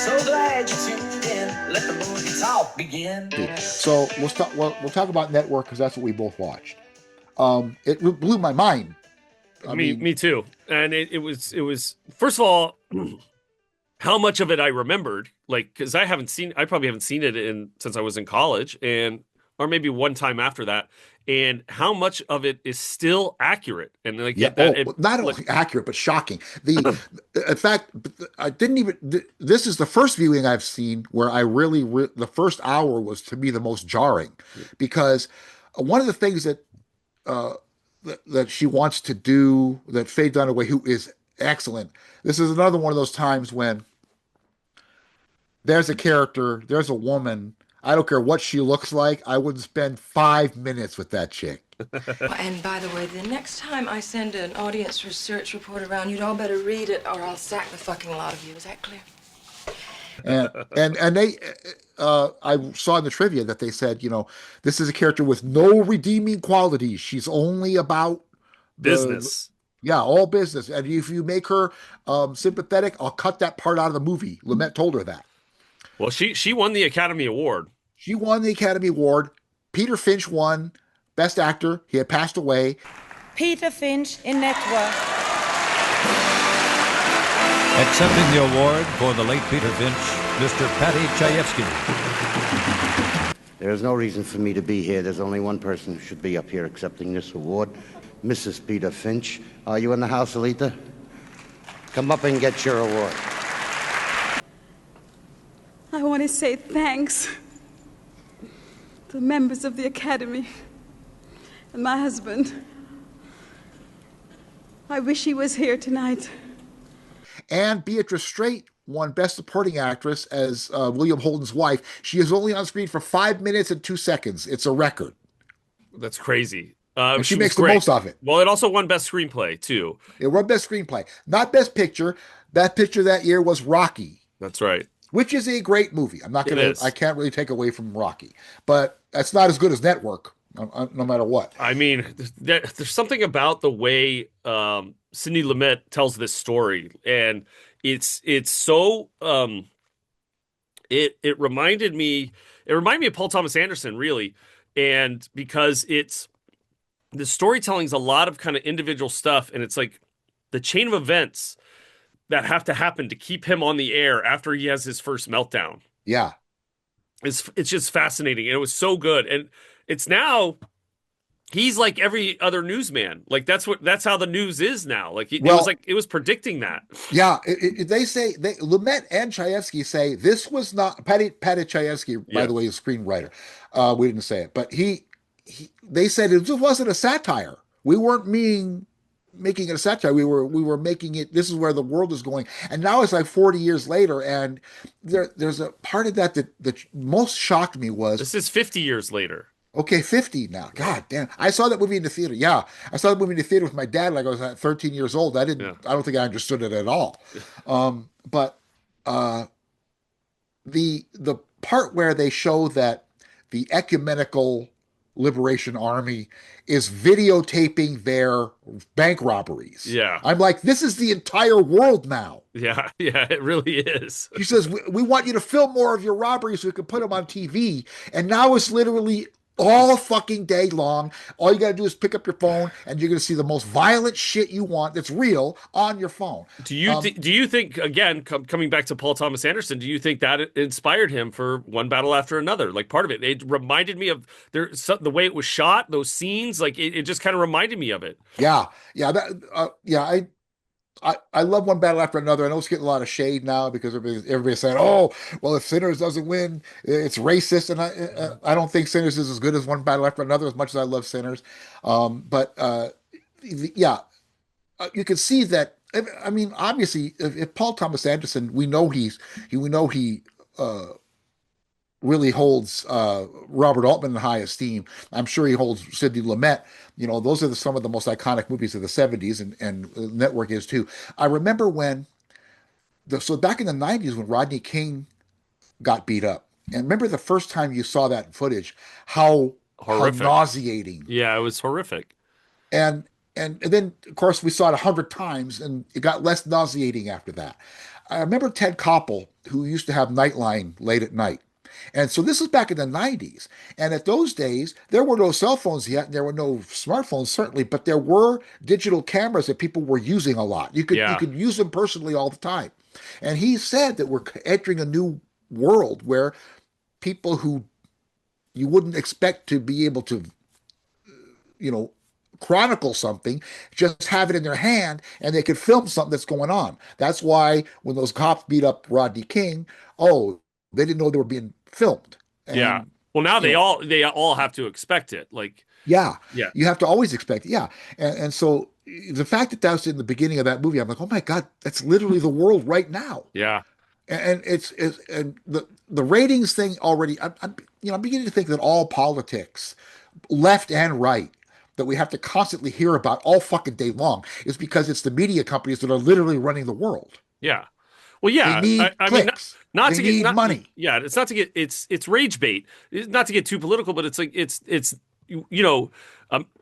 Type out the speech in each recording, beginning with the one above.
So glad you tuned in. Let the movie talk begin. So we'll talk about Network because that's what we both watched. It blew my mind. Me too. And it was first of all, how much of it I remembered, like, because I probably haven't seen it since I was in college, or maybe one time after that, and how much of it is still accurate, and like not only accurate but shocking. In fact, I didn't even. This is the first viewing I've seen where I really the first hour was to me the most jarring, because one of the things that she wants to do, that Faye Dunaway, who is excellent. This is another one of those times when there's a character, there's a woman, I don't care what she looks like, I wouldn't spend 5 minutes with that chick. And by the way, the next time I send an audience research report around, you'd all better read it or I'll sack the fucking lot of you. Is that clear? And they, I saw in the trivia that they said, this is a character with no redeeming qualities. She's only about business. All business. And if you make her sympathetic, I'll cut that part out of the movie. Lumet told her that. Well, she won the Academy Award. She won the Academy Award. Peter Finch won Best Actor. He had passed away. Peter Finch in Network. Accepting the award for the late Peter Finch, Mr. Paddy Chayefsky. There's no reason for me to be here. There's only one person who should be up here accepting this award, Mrs. Peter Finch. Are you in the house, Alita? Come up and get your award. I want to say thanks to the members of the Academy and my husband. I wish he was here tonight. And Beatrice Straight won Best Supporting Actress as William Holden's wife. She is only on screen for 5 minutes and 2 seconds. It's a record. That's crazy. And she makes the most of it. Well, it also won Best Screenplay, too. It won Best Screenplay. Not Best Picture. That picture that year was Rocky. That's right. Which is a great movie. I can't really take away from Rocky. But that's not as good as Network, no matter what. I mean, there's something about the way Sidney Lumet tells this story, and it's so it reminded me of Paul Thomas Anderson, really, and because the storytelling's a lot of kind of individual stuff, and it's like the chain of events that have to happen to keep him on the air after he has his first meltdown. Yeah, it's just fascinating, and it was so good, and it's now. He's like every other newsman. Like that's how the news is now. Like it was predicting that. Yeah, Lumet and Chayefsky say this was not Paddy Chayefsky, by the way, is a screenwriter. We didn't say it, but they said it just wasn't a satire. We weren't making it a satire. We were making it. This is where the world is going. And now it's like 40 years later, and there's a part of that most shocked me was this is 50 years later. Okay, 50 now. God damn. I saw that movie in the theater. Yeah. I saw that movie in the theater with my dad like I was 13 years old. I don't think I understood it at all. But the part where they show that the Ecumenical Liberation Army is videotaping their bank robberies. Yeah. I'm like, this is the entire world now. Yeah, it really is. She says, we want you to film more of your robberies so we can put them on TV. And now it's literally all fucking day long. All you got to do is pick up your phone and you're going to see the most violent shit you want that's real on your phone. Do you think, again, coming back to Paul Thomas Anderson, do you think that inspired him for One Battle After Another? Like part of it reminded me of the way it was shot, those scenes, like it just kind of reminded me of it. Yeah. I love One Battle After Another. I know it's getting a lot of shade now because everybody's saying, "Oh, well, if Sinners doesn't win, it's racist." And I don't think Sinners is as good as One Battle After Another, as much as I love Sinners. You can see that. I mean, obviously, if Paul Thomas Anderson, we know he really holds Robert Altman in high esteem. I'm sure he holds Sidney Lumet. Those are some of the most iconic movies of the 70s, and Network is too. I remember so back in the 90s when Rodney King got beat up, and remember the first time you saw that footage, how nauseating. Yeah, it was horrific. And then, of course, we saw it 100 times, and it got less nauseating after that. I remember Ted Koppel, who used to have Nightline late at night. And so this is back in the 90s. And at those days, there were no cell phones yet, and there were no smartphones, certainly, but there were digital cameras that people were using a lot. You could use them personally all the time. And he said that we're entering a new world where people who you wouldn't expect to be able to, chronicle something, just have it in their hand and they could film something that's going on. That's why when those cops beat up Rodney King, they didn't know they were being filmed. And, well, now they all have to expect it. Like, you have to always expect it. And so the fact that was in the beginning of that movie, I'm like, oh my God, that's literally the world right now. And it's and the ratings thing already. I'm beginning to think that all politics, left and right, that we have to constantly hear about all fucking day long is because it's the media companies that are literally running the world. Yeah. Well, yeah. They need clicks. Not they to get need money. Yeah, it's not to get it's rage bait. Not to get too political, but it's like it's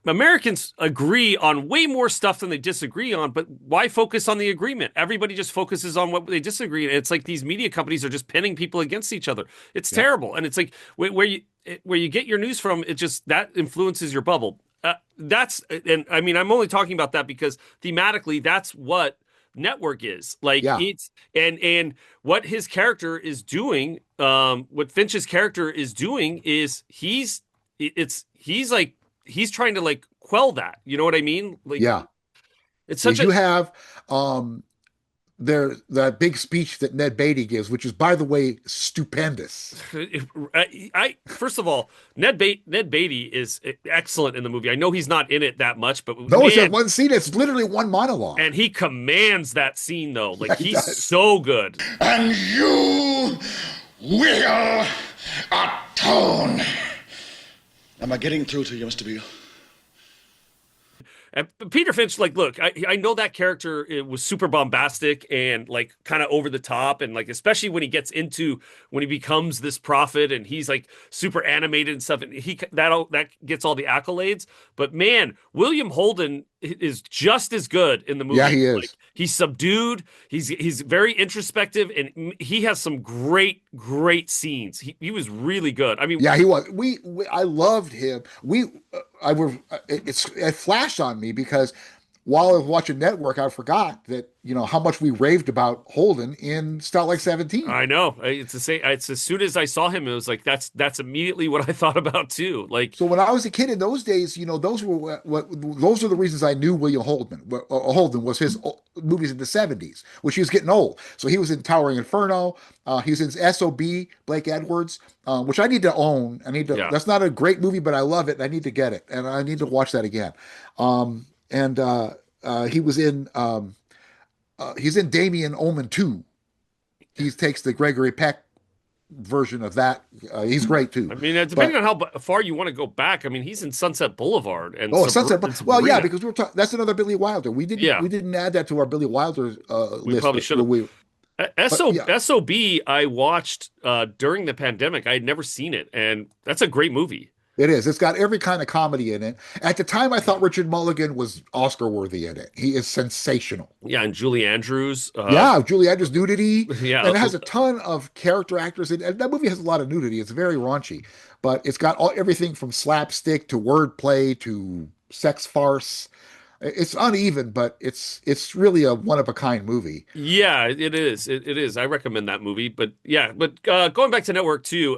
Americans agree on way more stuff than they disagree on, but why focus on the agreement? Everybody just focuses on what they disagree. And it's like these media companies are just pinning people against each other. It's terrible. And it's like where you get your news from, it just that influences your bubble. And I mean, I'm only talking about that because thematically, that's what Network is like. It's and what his character is doing, what Finch's character is doing is he's trying to like quell that. You know what I mean? Like, it's such you have that big speech that Ned Beatty gives, which is, by the way, stupendous. First of all, Ned Beatty is excellent in the movie. I know he's not in it that much, but it's in one scene. It's literally one monologue, and he commands that scene though. Like he's so good. And you will atone. Am I getting through to you, Mr. Beale? And Peter Finch, like, look, I know that character, it was super bombastic and like kind of over the top, and like especially when he becomes this prophet and he's like super animated and stuff, and that gets all the accolades. But man, William Holden is just as good in the movie. Yeah, he is. Like, he's subdued. He's very introspective, and he has some great scenes. He was really good. I mean, he was. I loved him. It flashed on me because while I was watching Network, I forgot that how much we raved about Holden in Stout Like 17. I know. It's the same. It's as soon as I saw him, it was like that's immediately what I thought about too. Like, so when I was a kid in those days, those are the reasons I knew William Holden. Holden was his movies in the 70s, which he was getting old. So he was in Towering Inferno. He was in SOB, Blake Edwards, which I need to own. That's not a great movie, but I love it. I need to get it, and I need to watch that again. He was in he's in Damien Omen 2. He takes the Gregory Peck version of that. He's great too. I mean, depending on how far you want to go back, I mean, he's in Sunset Boulevard and Sunset. Well, yeah, because we were talking. That's another Billy Wilder. We didn't add that to our Billy Wilder list. We probably should have. SOB I watched during the pandemic. I had never seen it, and that's a great movie. It is. It's got every kind of comedy in it. At the time, I thought Richard Mulligan was Oscar worthy in it. He is sensational. Yeah, and Julie Andrews. Julie Andrews nudity. Yeah, and it has a ton of character actors. And that movie has a lot of nudity. It's very raunchy, but it's got everything from slapstick to wordplay to sex farce. It's uneven, but it's really a one of a kind movie. Yeah, it is. It is. I recommend that movie. But going back to Network too.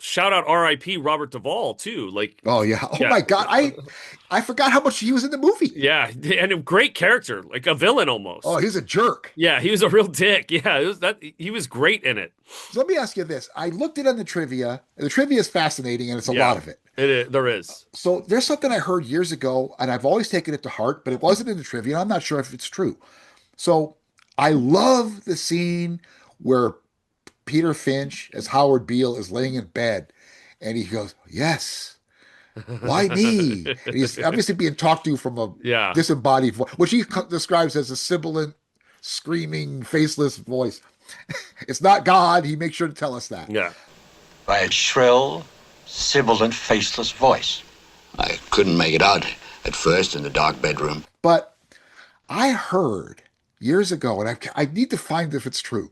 Shout out R.I.P. Robert Duvall too. Like, my God, I forgot how much he was in the movie. Yeah, and a great character, like a villain almost. Oh, he's a jerk. Yeah, he was a real dick. Yeah, he was great in it. So let me ask you this: I looked it on the trivia, and the trivia is fascinating, and it's a lot of it. There is. So there's something I heard years ago, and I've always taken it to heart, but it wasn't in the trivia. And I'm not sure if it's true. So I love the scene where Peter Finch as Howard Beale is laying in bed, and he goes, "Yes, why me?" And he's obviously being talked to from a disembodied voice, which he describes as a sibilant, screaming, faceless voice. It's not God. He makes sure to tell us that. Yeah, by a shrill, sibilant, faceless voice. I couldn't make it out at first in the dark bedroom. But I heard years ago, and I need to find if it's true,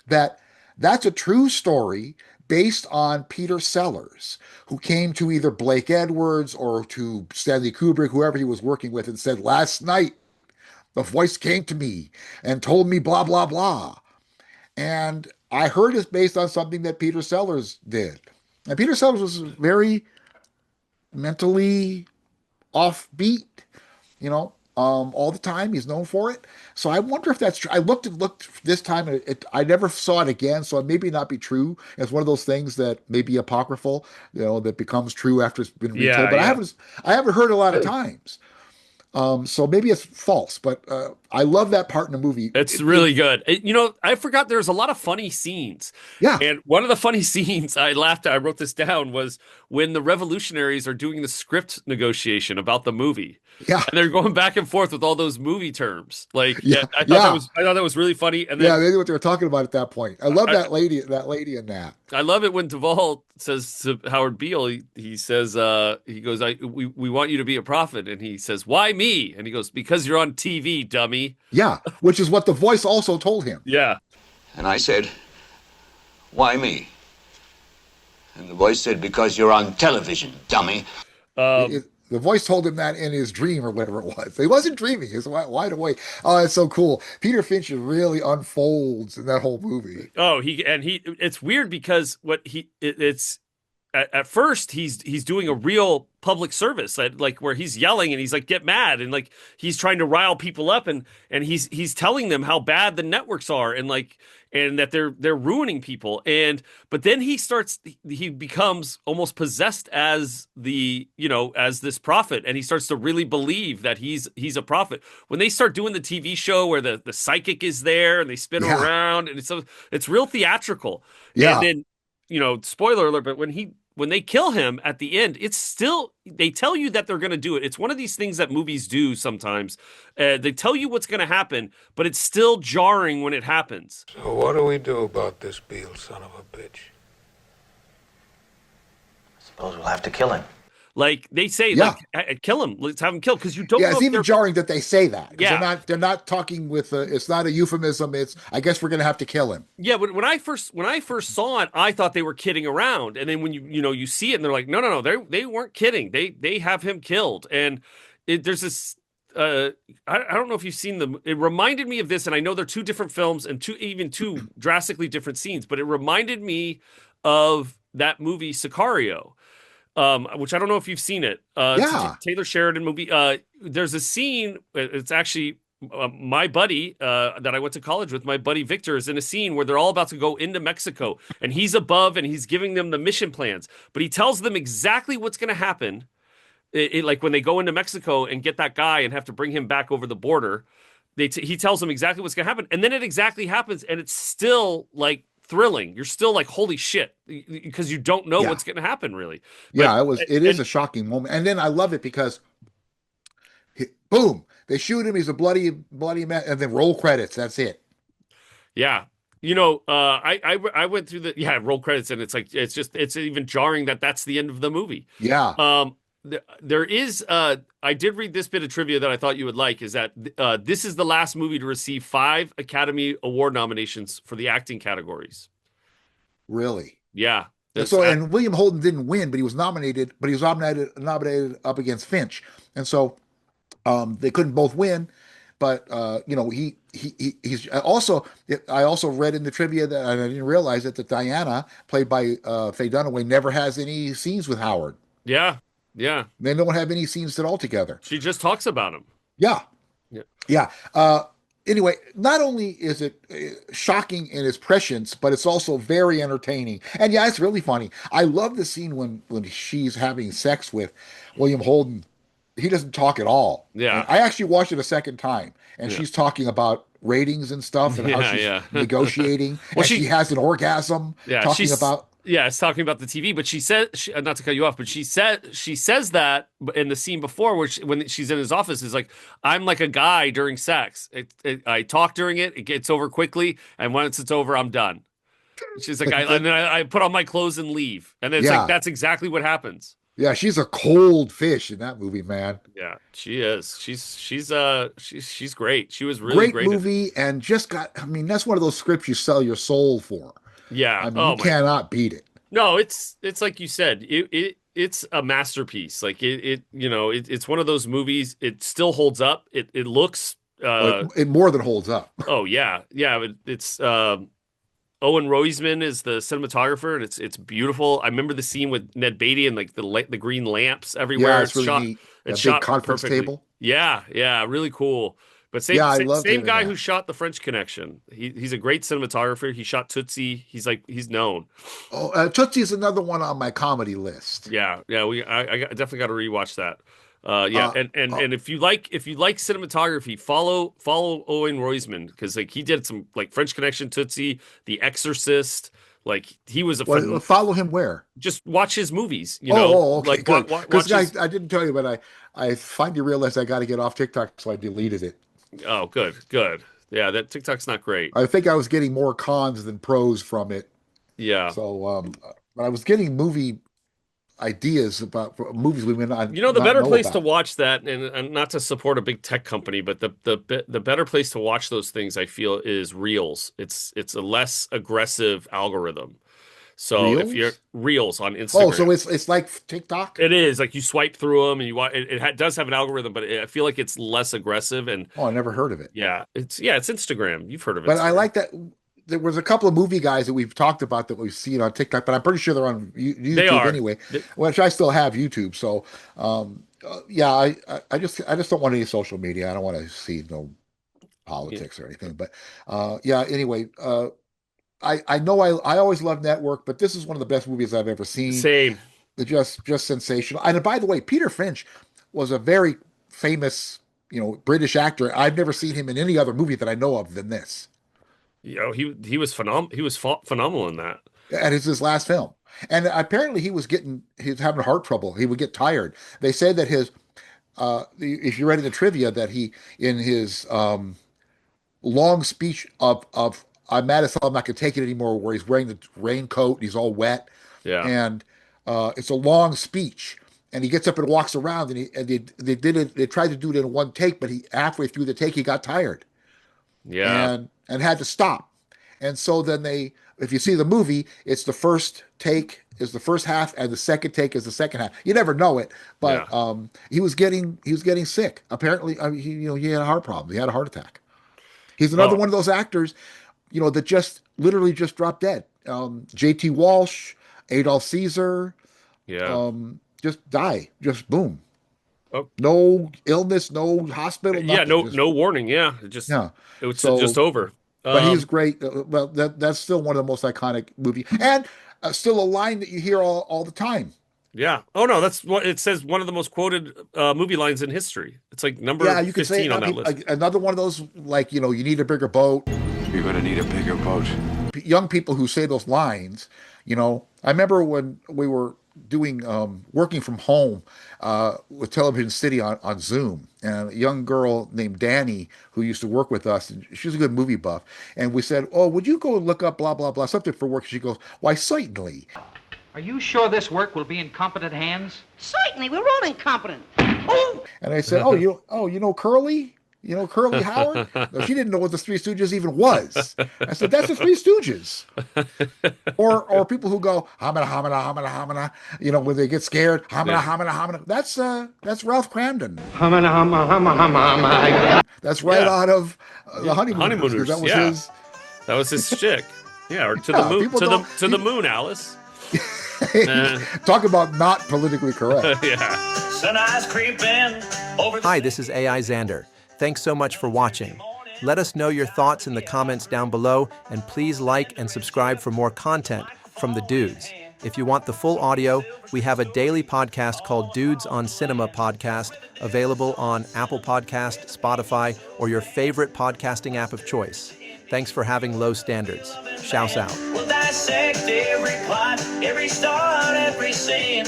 that's a true story based on Peter Sellers, who came to either Blake Edwards or to Stanley Kubrick, whoever he was working with, and said, last night, the voice came to me and told me blah, blah, blah. And I heard it's based on something that Peter Sellers did. And Peter Sellers was very mentally offbeat, all the time. He's known for it. So I wonder if that's true. I looked this time, and I never saw it again, so it maybe not be true. It's one of those things that may be apocryphal, that becomes true after it's been retold. But I haven't heard a lot of times. So maybe it's false, but I love that part in the movie. It's really good. I forgot there's a lot of funny scenes. Yeah. And one of the funny scenes I laughed at, I wrote this down, was when the revolutionaries are doing the script negotiation about the movie. Yeah. And they're going back and forth with all those movie terms. I thought that was really funny. And then, they knew what they were talking about at that point. I love that lady in that. I love it when Duvall says to Howard Beale, he says, he goes, we want you to be a prophet. And he says, why me? And he goes, because you're on TV, dummy. Yeah, which is what the voice also told him. Yeah. And I said, why me? And the voice said, because you're on television, dummy. The voice told him that in his dream or whatever it was. He wasn't dreaming. He was wide awake. Oh, it's so cool. Peter Finch really unfolds in that whole movie. Oh, it's weird because at first he's doing a real public service, like where he's yelling and he's like, get mad, and like he's trying to rile people up, and he's telling them how bad the networks are, and that they're ruining people, but then he becomes almost possessed as as this prophet, and he starts to really believe that he's a prophet. When they start doing the TV show where the psychic is there and they spin him around, and it's real theatrical. Yeah. And then, spoiler alert, but when they kill him at the end, it's still, they tell you that they're going to do it. It's one of these things that movies do sometimes. They tell you what's going to happen, but it's still jarring when it happens. So what do we do about this Beale son of a bitch? I suppose we'll have to kill him. Like they say, kill him. Let's have him killed, because you don't. Yeah, it's even jarring that they say that. Yeah, they're not talking with. It's not a euphemism. It's, I guess we're going to have to kill him. Yeah, but when I first saw it, I thought they were kidding around, and then when you see it, and they're like, no, they weren't kidding. They have him killed, and there's this. I don't know if you've seen them. It reminded me of this, and I know they're two different films and two drastically different scenes, but it reminded me of that movie Sicario. Which I don't know if you've seen it. It's a Taylor Sheridan movie. There's a scene. It's actually my buddy that I went to college with. My buddy Victor is in a scene where they're all about to go into Mexico, and he's above and he's giving them the mission plans. But he tells them exactly what's going to happen. Like when they go into Mexico and get that guy and have to bring him back over the border, he tells them exactly what's going to happen, and then it exactly happens, and it's still like thrilling. You're still like, holy shit, because you don't know what's going to happen, really. It is a shocking moment. And then I love it because boom, they shoot him, he's a bloody man, and then roll credits, that's it. Yeah. I went through the roll credits, and it's like, it's even jarring that that's the end of the movie. Yeah. There is I did read this bit of trivia that I thought you would like, is that this is the last movie to receive 5 Academy Award nominations for the acting categories. Really? Yeah. And William Holden didn't win, but he was nominated up against Finch. And so they couldn't both win, but he's also, I also read in the trivia that, and I didn't realize it, that Diana, played by Faye Dunaway, never has any scenes with Howard. Yeah. Yeah. They don't have any scenes at all together. She just talks about him. Yeah. Anyway, not only is it shocking in its prescience, but it's also very entertaining. And yeah, it's really funny. I love the scene when she's having sex with William Holden. He doesn't talk at all. Yeah. And I actually watched it a second time, and she's talking about ratings and stuff, and how she's negotiating. Well, she has an orgasm talking about. Yeah, it's talking about the TV, but she said, not to cut you off, but she says that in the scene before, when she's in his office, is like, I'm like a guy during sex. I talk during it, it gets over quickly, and once it's over, I'm done. She's like, and then I put on my clothes and leave, and then it's like, that's exactly what happens. Yeah, she's a cold fish in that movie, man. Yeah, she is. She's great. She was really Great great. movie, and just got. I mean, that's one of those scripts you sell your soul for. Yeah. I mean, Oh you my. cannot beat it. No, it's like you said. It's a masterpiece. Like it's one of those movies. It still holds up. It looks. It more than holds up. Oh yeah, yeah. It's Owen Roisman is the cinematographer, and it's beautiful. I remember the scene with Ned Beatty and like the green lamps everywhere. Yeah, it's really shot, neat. It's That big shot conference perfectly. table. Yeah, yeah, really cool. But same Yeah, I loved him same in guy that. who shot The French Connection. He's a great cinematographer. He shot Tootsie. He's known. Oh, Tootsie is another one on my comedy list. Yeah, yeah. I definitely got to rewatch that. Yeah, and if you like cinematography, follow Owen Roisman, because like he did some like French Connection, Tootsie, The Exorcist. Like he was a follow him where? Just watch his movies. You know, oh, okay, like good. watch his... I didn't tell you, but I finally realized I got to get off TikTok, so I deleted it. Oh, good. Yeah, that TikTok's not great. I think I was getting more cons than pros from it. Yeah. So, but I was getting movie ideas about movies we may not. You know, the not better know place about. to watch that, and not to support a big tech company, but the better place to watch those things, I feel, is Reels. It's a less aggressive algorithm. So Reels? if you're Reels on Instagram, Oh, so it's like TikTok. it is like you swipe through them and you watch. It does have an algorithm, but I feel like it's less aggressive. And Oh, I never heard of it. yeah, it's Instagram. You've heard of it. But I like that. There was a couple of movie guys that we've talked about that we've seen on TikTok, but I'm pretty sure they're on YouTube anyway, which I still have YouTube. So, yeah, I just don't want any social media. I don't want to see no politics or anything. But yeah, anyway, I know I always love Network, but this is one of the best movies I've ever seen. Same. They're just sensational. And by the way, Peter Finch was a very famous, British actor. I've never seen him in any other movie that I know of than this. He was phenomenal. He was phenomenal in that. And it's his last film. And apparently he was having heart trouble. He would get tired. They say that if you read in the trivia, that he, in his long speech of I'm mad as hell, I'm not going to take it anymore, where he's wearing the raincoat and he's all wet. Yeah. And it's a long speech. And he gets up and walks around, and they tried to do it in one take, but halfway through the take, he got tired. Yeah. And had to stop. And so then if you see the movie, it's the first take is the first half and the second take is the second half. You never know it, but he was getting sick. Apparently, he had a heart problem. He had a heart attack. He's another one of those actors, that just literally just dropped dead. J.T. Walsh, Adolph Caesar, just die, just boom. Oh. No illness, no hospital. Yeah, nothing. no warning. Yeah, it was just over. But he's great. Well, that's still one of the most iconic movies, and still a line that you hear all the time. Yeah. Oh no, that's what it says. One of the most quoted movie lines in history. It's like number 15 on that list. Another one of those, like, you need a bigger boat. You're going to need a bigger boat. Young people who say those lines, I remember when we were doing working from home with Television City on Zoom, and a young girl named Danny who used to work with us, and she's a good movie buff, and we said, oh, would you go look up blah blah blah something for work? She goes, why, certainly. Are you sure this work will be in competent hands? Certainly, we're all incompetent. Oh! And I said, you know Curly? You know Curly Howard? No, she didn't know what the Three Stooges even was. I said, that's the Three Stooges. Or people who go, hamana, hamana, hamana, hamana, when they get scared, hamana, hamana, hamana. That's Ralph Cramden. Hamana, hamana, hamana, hamana. That's right out of the Honeymooners. That was his shtick. Yeah, or to the moon, to the moon, Alice. Talk about not politically correct. Yeah. Sun eyes creeping over. Hi, this is AI Zander. Thanks so much for watching. Let us know your thoughts in the comments down below, and please like and subscribe for more content from the Dudes. If you want the full audio, we have a daily podcast called Dudes on Cinema Podcast, available on Apple Podcast, Spotify, or your favorite podcasting app of choice. Thanks for having low standards. Shouts out. We'll dissect every plot, every start, every scene.